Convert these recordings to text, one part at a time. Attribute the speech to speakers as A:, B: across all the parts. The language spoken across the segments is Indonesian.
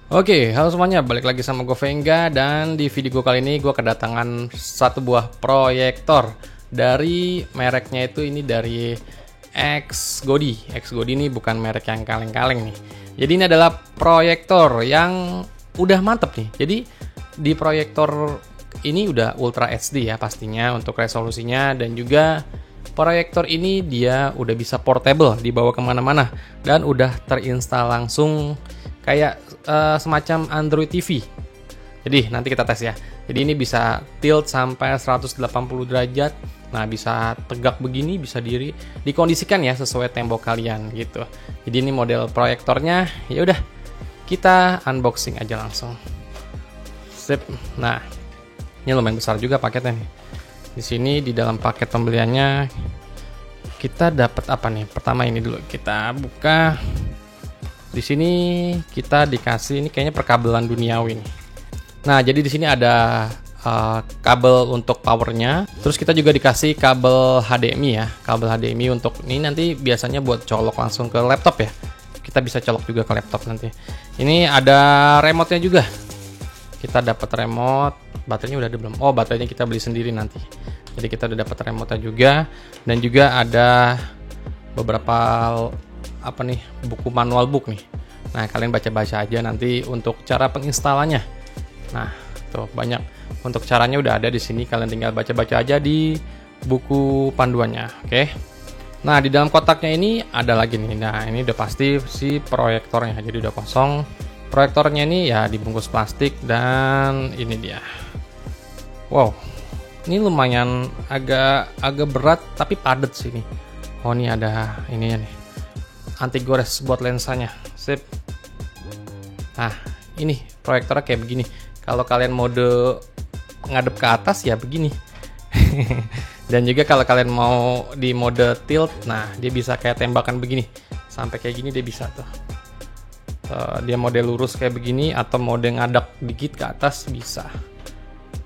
A: Oke, halo semuanya, balik lagi sama gue Vengga. Dan di video gue kali ini gue kedatangan satu buah proyektor dari mereknya itu ini dari X-Godi. X-Godi ini bukan merek yang kaleng-kaleng nih. Jadi ini adalah proyektor yang udah mantep nih. Jadi di proyektor ini udah Ultra HD ya pastinya untuk resolusinya, dan juga proyektor ini dia udah bisa portable, dibawa kemana-mana, dan udah terinstall langsung kayak semacam Android TV. Jadi nanti kita tes ya. Jadi ini bisa tilt sampai 180 derajat. Nah, bisa tegak begini, bisa dikondisikan ya sesuai tembok kalian gitu. Jadi ini model proyektornya. Ya udah, kita unboxing aja langsung. Sip. Nah, ini lumayan besar juga paketnya nih. Di sini di dalam paket pembeliannya kita dapat apa nih? Pertama ini dulu kita buka. Di sini kita dikasih ini kayaknya perkabelan duniawi nih. Nah, jadi di sini ada kabel untuk powernya. Terus kita juga dikasih kabel HDMI ya, kabel HDMI untuk ini nanti biasanya buat colok langsung ke laptop ya. Kita bisa colok juga ke laptop nanti. Ini ada remote-nya juga. Kita dapat remote. Baterainya udah ada belum? Oh, baterainya kita beli sendiri nanti. Jadi kita udah dapat remote-nya juga, dan juga ada beberapa apa nih, buku manual book nih. Nah, kalian baca-baca aja nanti untuk cara penginstalannya. Nah, tuh banyak untuk caranya udah ada di sini, kalian tinggal baca-baca aja di buku panduannya. Oke. Nah, di dalam kotaknya ini ada lagi nih. Nah, ini udah pasti si proyektornya. Jadi udah kosong. Proyektornya ini ya dibungkus plastik, dan ini dia. Wow. Ini lumayan agak berat tapi padat sih nih. Oh, ini ada ininya nih. Anti gores buat lensanya. Sip. Nah, ini proyektornya kayak begini. Kalau kalian mode ngadep ke atas ya begini. Dan juga kalau kalian mau di mode tilt, nah dia bisa kayak tembakan begini. Sampai kayak gini dia bisa tuh. Dia mode lurus kayak begini, atau mode ngadap dikit ke atas bisa.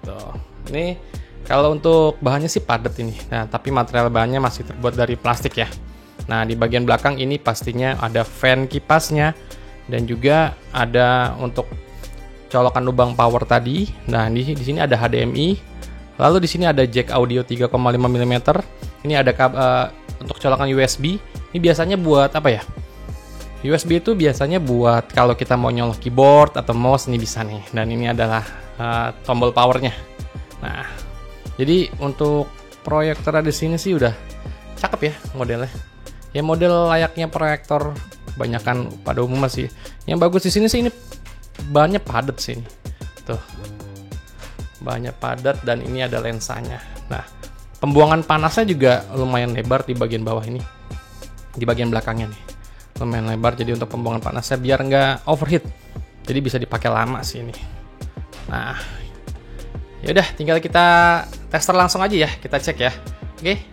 A: Tuh. Ini kalau untuk bahannya sih padat ini. Nah, tapi material bahannya masih terbuat dari plastik ya. Nah, di bagian belakang ini pastinya ada fan kipasnya, dan juga ada untuk colokan lubang power tadi. Nah, di sini ada HDMI. Lalu di sini ada jack audio 3,5 mm. Ini ada untuk colokan USB. Ini biasanya buat apa ya? USB itu biasanya buat kalau kita mau nyolok keyboard atau mouse, ini bisa nih. Dan ini adalah tombol powernya. Nah, jadi untuk proyektor di sini sih udah cakep ya modelnya. Ya model layaknya proyektor kebanyakan pada umumnya sih. Yang bagus di sini sih ini bahannya padat sih ini. Tuh. Bahannya padat, dan ini ada lensanya. Nah, pembuangan panasnya juga lumayan lebar di bagian bawah ini. Di bagian belakangnya nih. Lumayan lebar, jadi untuk pembuangan panasnya biar nggak overheat. Jadi bisa dipakai lama sih ini. Nah, yaudah tinggal kita tester langsung aja ya. Kita cek ya. Oke.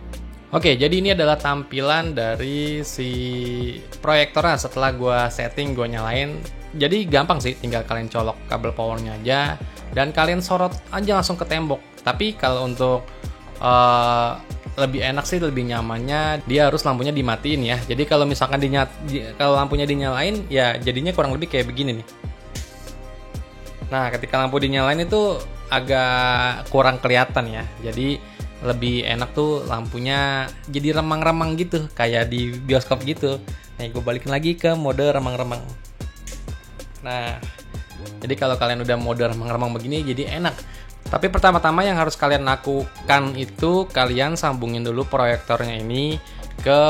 A: Oke, jadi ini adalah tampilan dari si proyektornya setelah gue setting, gue nyalain. Jadi gampang sih, tinggal kalian colok kabel powernya aja, dan kalian sorot aja langsung ke tembok. Tapi kalau untuk lebih enak sih, lebih nyamannya, dia harus lampunya dimatiin ya. Jadi kalau misalkan kalau lampunya dinyalain, ya jadinya kurang lebih kayak begini nih. Nah, ketika lampu dinyalain itu agak kurang kelihatan ya. Jadi lebih enak tuh lampunya jadi remang-remang gitu, kayak di bioskop gitu. Nah, gue balikin lagi ke mode remang-remang. Nah, jadi kalau kalian udah mode remang-remang begini jadi enak. Tapi pertama-tama yang harus kalian lakukan itu kalian sambungin dulu proyektornya ini ke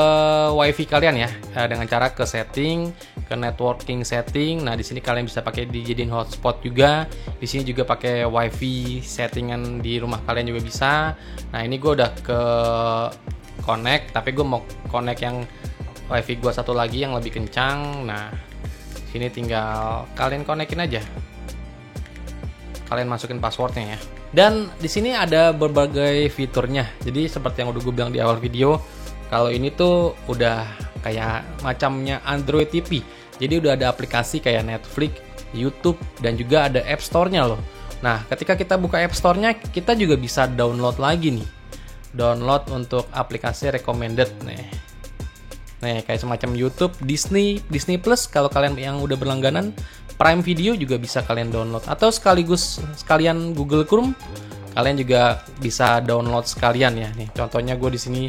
A: wifi kalian ya, dengan cara ke setting, ke networking setting. Nah, di sini kalian bisa pakai dijadiin hotspot juga. Di sini juga pakai wifi settingan di rumah kalian juga bisa. Nah, ini gue udah ke connect, tapi gue mau connect yang wifi gue satu lagi yang lebih kencang. Nah, sini tinggal kalian connectin aja. Kalian masukin passwordnya ya. Dan di sini ada berbagai fiturnya. Jadi seperti yang udah gue bilang di awal video, kalau ini tuh udah kayak macamnya Android TV. Jadi udah ada aplikasi kayak Netflix, YouTube, dan juga ada App Store-nya loh. Nah, ketika kita buka App Store-nya, kita juga bisa download lagi nih. Download untuk aplikasi recommended nih. Nih, kayak semacam YouTube, Disney Plus kalau kalian yang udah berlangganan, Prime Video juga bisa kalian download, atau sekalian Google Chrome kalian juga bisa download sekalian ya. Nih contohnya gue di sini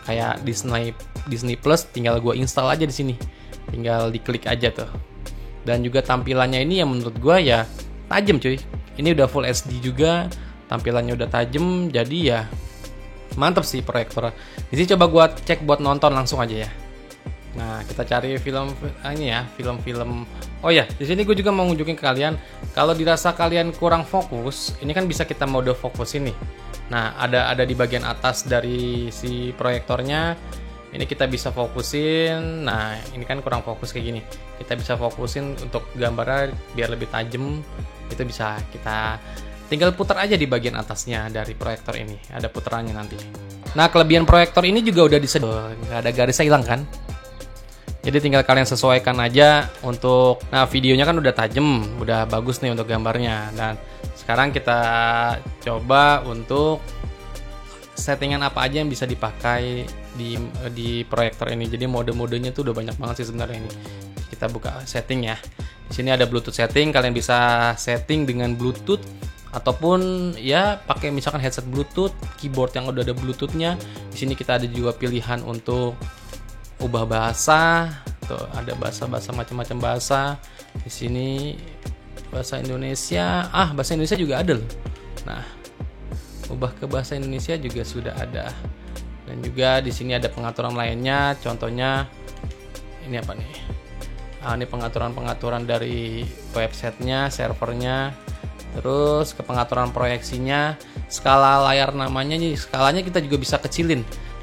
A: kayak Disney Plus, tinggal gue install aja di sini, tinggal diklik aja tuh. Dan juga tampilannya ini yang menurut gue ya tajam cuy. Ini udah Full HD juga, tampilannya udah tajam, jadi ya mantep sih proyektor. Di sini coba gue cek buat nonton langsung aja ya. Nah, kita cari film ini ya, film-film. Oh ya, di sini gue juga mau nunjukin ke kalian, kalau dirasa kalian kurang fokus, ini kan bisa kita mode fokus ini. Nah, ada di bagian atas dari si proyektornya. Ini kita bisa fokusin. Nah, ini kan kurang fokus kayak gini. Kita bisa fokusin untuk gambarnya biar lebih tajam. Itu bisa kita tinggal putar aja di bagian atasnya dari proyektor ini. Ada putarannya nanti. Nah, kelebihan proyektor ini juga udah disediakan, nggak ada garisnya hilang kan? Jadi tinggal kalian sesuaikan aja untuk, nah videonya kan udah tajam, udah bagus nih untuk gambarnya. Dan sekarang kita coba untuk settingan apa aja yang bisa dipakai di proyektor ini. Jadi mode-modenya tuh udah banyak banget sih sebenarnya ini. Kita buka setting ya. Di sini ada Bluetooth setting, kalian bisa setting dengan Bluetooth ataupun ya pakai misalkan headset Bluetooth, keyboard yang udah ada Bluetoothnya. Di sini kita ada juga pilihan untuk ubah bahasa, tuh ada bahasa macam-macam bahasa. Di sini bahasa Indonesia, bahasa Indonesia juga ada loh. Nah, ubah ke bahasa Indonesia juga sudah ada. Dan juga di sini ada pengaturan lainnya, contohnya ini apa nih? Ini pengaturan dari websitenya, servernya. Terus ke pengaturan proyeksinya, skala layar namanya nih, skalanya kita juga bisa kecilin.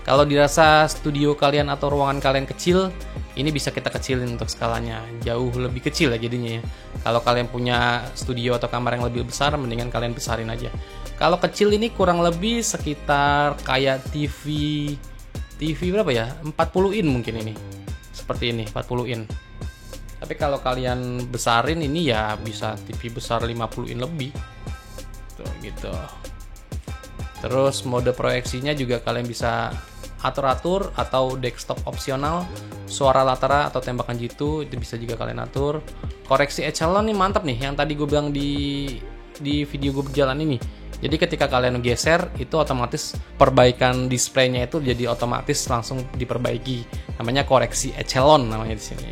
A: Kalau dirasa studio kalian atau ruangan kalian kecil, ini bisa kita kecilin untuk skalanya, jauh lebih kecil ya jadinya ya. Kalau kalian punya studio atau kamar yang lebih besar, mendingan kalian besarin aja. Kalau kecil ini kurang lebih sekitar kayak TV berapa ya? 40 in mungkin ini. Seperti ini, 40 in. Tapi kalau kalian besarin ini ya bisa TV besar 50 in lebih. Tuh gitu. Terus mode proyeksinya juga kalian bisa atur-atur atau desktop opsional, suara latar atau tembakan jitu itu bisa juga kalian atur. Koreksi echelon nih mantap nih, yang tadi gue bilang di video gue berjalan ini. Jadi ketika kalian geser itu otomatis perbaikan displaynya itu jadi otomatis langsung diperbaiki. Namanya koreksi echelon namanya di sini.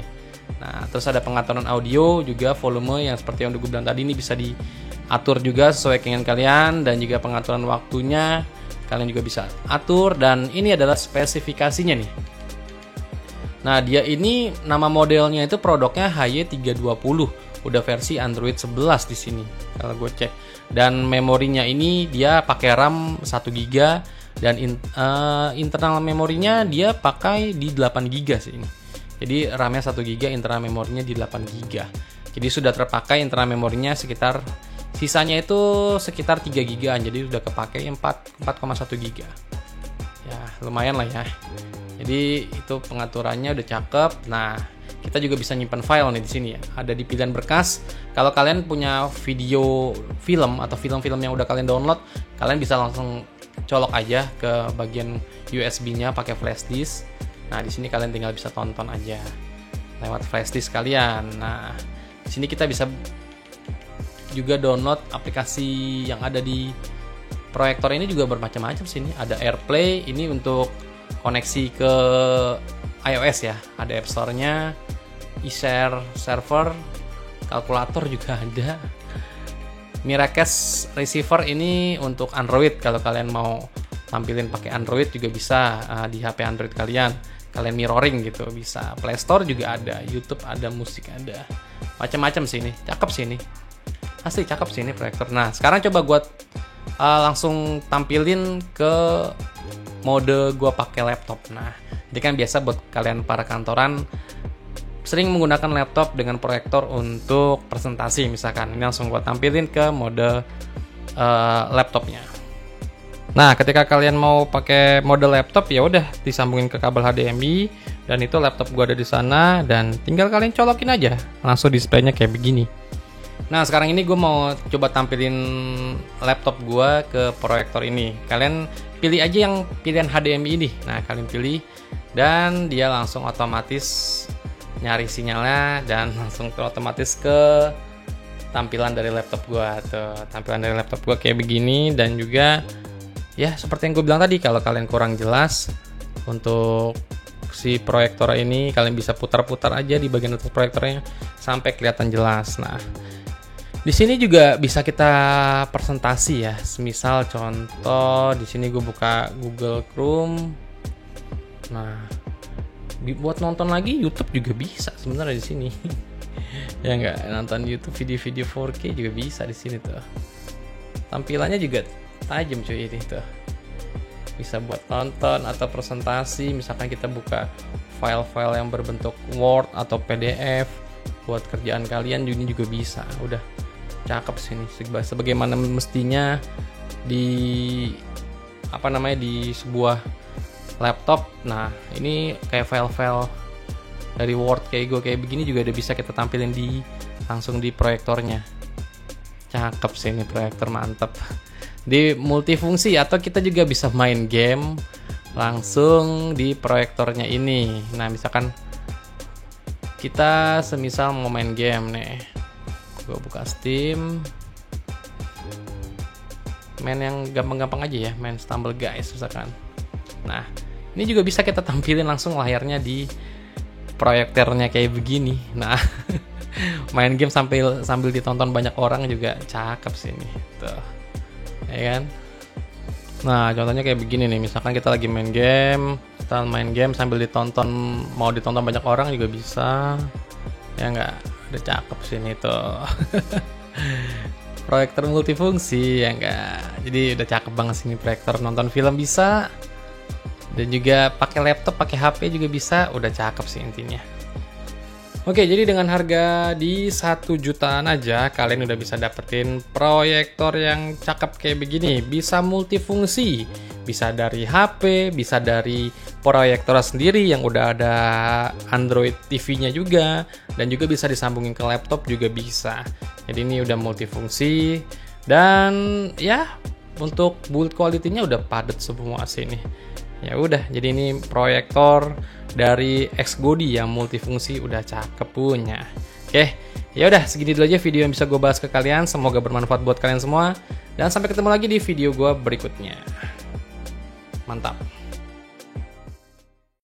A: Nah, terus ada pengaturan audio juga, volume yang seperti yang gue bilang tadi ini bisa diatur juga sesuai keinginan kalian, dan juga pengaturan waktunya kalian juga bisa atur. Dan ini adalah spesifikasinya nih. Nah, dia ini nama modelnya itu produknya HY320, udah versi Android 11 di sini kalau gue cek. Dan memorinya ini dia pakai RAM 1 GB dan internal memorinya dia pakai di 8 GB sih ini. Jadi RAM-nya 1 GB, internal memorinya di 8 GB. Jadi sudah terpakai internal memorinya sekitar, sisanya itu sekitar 3 GB, jadi udah kepakai 4,1 GB. Ya, lumayan lah ya. Jadi itu pengaturannya udah cakep. Nah, kita juga bisa nyimpan file nih di sini ya. Ada di pilihan berkas. Kalau kalian punya video film atau film-film yang udah kalian download, kalian bisa langsung colok aja ke bagian USB-nya pakai flash disk. Nah, di sini kalian tinggal bisa tonton aja lewat flash disk kalian. Nah, di sini kita bisa juga download aplikasi yang ada di proyektor ini juga bermacam-macam sini. Ada AirPlay, ini untuk koneksi ke iOS ya. Ada App Store-nya, eShare server, kalkulator juga ada. Miracast receiver ini untuk Android, kalau kalian mau tampilin pakai Android juga bisa di HP Android kalian. Kalian mirroring gitu bisa. Play Store juga ada, YouTube ada, musik ada. Macam-macam sih ini. Cakep sih ini. Asli cakep sih ini proyektor. Nah, sekarang coba gue langsung tampilin ke mode gue pakai laptop. Nah, jadi kan biasa buat kalian para kantoran sering menggunakan laptop dengan proyektor untuk presentasi misalkan. Ini langsung gue tampilin ke mode laptopnya. Nah, ketika kalian mau pakai mode laptop ya udah disambungin ke kabel HDMI, dan itu laptop gua ada di sana, dan tinggal kalian colokin aja, langsung displaynya kayak begini. Nah, sekarang ini gue mau coba tampilin laptop gua ke proyektor ini. Kalian pilih aja yang pilihan HDMI ini. Nah, kalian pilih dan dia langsung otomatis nyari sinyalnya dan langsung otomatis ke tampilan dari laptop gua tuh. Tampilan dari laptop gua kayak begini, dan juga ya seperti yang gue bilang tadi, kalau kalian kurang jelas untuk si proyektor ini, kalian bisa putar-putar aja di bagian atas proyektornya sampai kelihatan jelas. Nah, di sini juga bisa kita presentasi ya. Semisal contoh di sini gue buka Google Chrome. Nah, buat nonton lagi YouTube juga bisa sebenarnya di sini. Ya nggak, nonton YouTube video-video 4K juga bisa di sini tuh. Tampilannya juga tajam cuy ini tuh. Bisa buat nonton atau presentasi. Misalkan kita buka file-file yang berbentuk Word atau PDF buat kerjaan kalian, ini juga bisa. Udah cakep sini, sebagaimana mestinya di di sebuah laptop. Nah, ini kayak file-file dari Word kayak begini juga udah bisa kita tampilin langsung di proyektornya. Cakep sih ini proyektor, mantep. Di multifungsi, atau kita juga bisa main game langsung di proyektornya ini. Nah, misalkan kita semisal mau main game nih, gue buka Steam, main yang gampang-gampang aja ya, main Stumble Guys misalkan. Nah, ini juga bisa kita tampilin langsung layarnya di proyektornya kayak begini. Nah, main game sambil ditonton banyak orang juga cakep sih ini tuh, ya kan. Nah, contohnya kayak begini nih, misalkan kita lagi main game sambil mau ditonton banyak orang juga bisa, ya nggak. Udah cakep sih ini tuh. Proyektor multifungsi, ya enggak. Jadi udah cakep banget sih ini proyektor, nonton film bisa, dan juga pakai laptop, pakai HP juga bisa. Udah cakep sih intinya. Oke, jadi dengan harga di 1 jutaan aja kalian udah bisa dapetin proyektor yang cakep kayak begini. Bisa multifungsi, bisa dari HP, bisa dari proyektor sendiri yang udah ada Android TV-nya juga, dan juga bisa disambungin ke laptop juga bisa. Jadi ini udah multifungsi, dan ya untuk build quality-nya udah padat semua sini. Ya udah, jadi ini proyektor dari XGODI yang multifungsi udah cakep punya. Oke, ya udah segini dulu aja video yang bisa gue bahas ke kalian. Semoga bermanfaat buat kalian semua, dan sampai ketemu lagi di video gue berikutnya. Mantap.